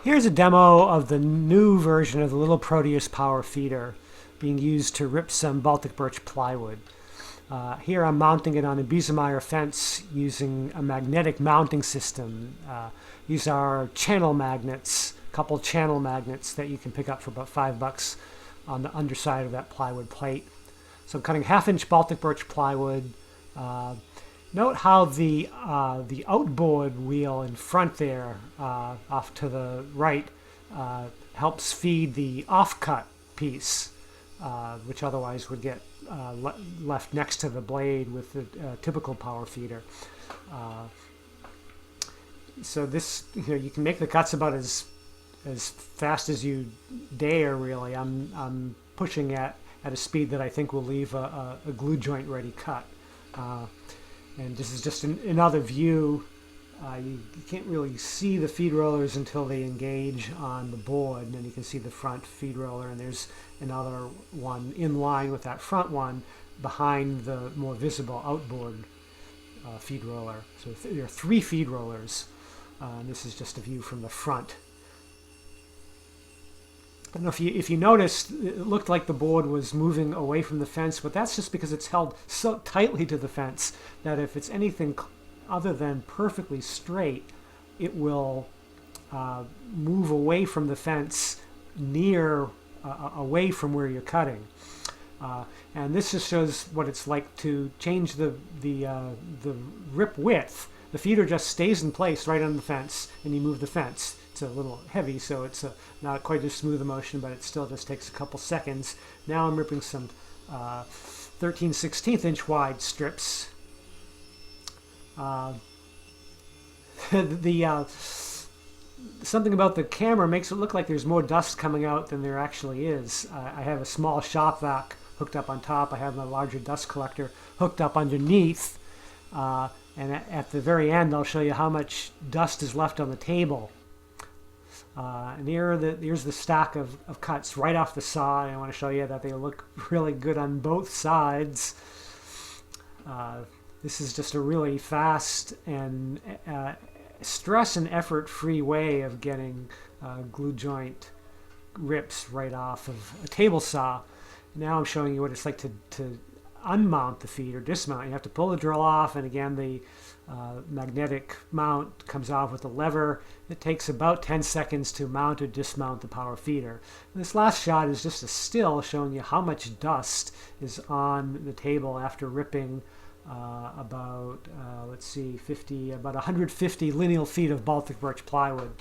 Here's a demo of the new version of the Little Proteus power feeder being used to rip some Baltic birch plywood. Here I'm mounting it on a Biesemeyer fence using a magnetic mounting system. These are channel magnets, a couple channel magnets that you can pick up for about $5 on the underside of that plywood plate. So I'm cutting 1/2-inch Baltic birch plywood. Note how the outboard wheel in front there, off to the right, helps feed the offcut piece, which otherwise would get left next to the blade with the typical power feeder. So this, you can make the cuts about as fast as you dare. Really, I'm pushing at a speed that I think will leave a glue joint ready cut. And this is just another view. You can't really see the feed rollers until they engage on the board, and then you can see the front feed roller, and there's another one in line with that front one behind the more visible outboard feed roller. So there are 3 feed rollers. This is just a view from the front. I don't know if you noticed, it looked like the board was moving away from the fence, but that's just because it's held so tightly to the fence that if it's anything other than perfectly straight, it will move away from the fence away from where you're cutting. And this just shows what it's like to change the rip width. The feeder just stays in place right on the fence, and you move the fence. It's a little heavy, so it's not quite as smooth a motion, but it still just takes a couple seconds. Now I'm ripping some 13/16 inch wide strips. Something about the camera makes it look like there's more dust coming out than there actually is. I have a small shop vac hooked up on top. I have my larger dust collector hooked up underneath. And at the very end, I'll show you how much dust is left on the table. And here's the stack of cuts right off the saw. And I want to show you that they look really good on both sides. This is just a really fast and stress and effort-free way of getting glue joint rips right off of a table saw. Now I'm showing you what it's like to unmount the feed or dismount. You have to pull the drill off, and again the magnetic mount comes off with a lever. It takes about 10 seconds to mount or dismount the power feeder. And this last shot is just a still showing you how much dust is on the table after ripping about let's see, about 150 lineal feet of Baltic birch plywood.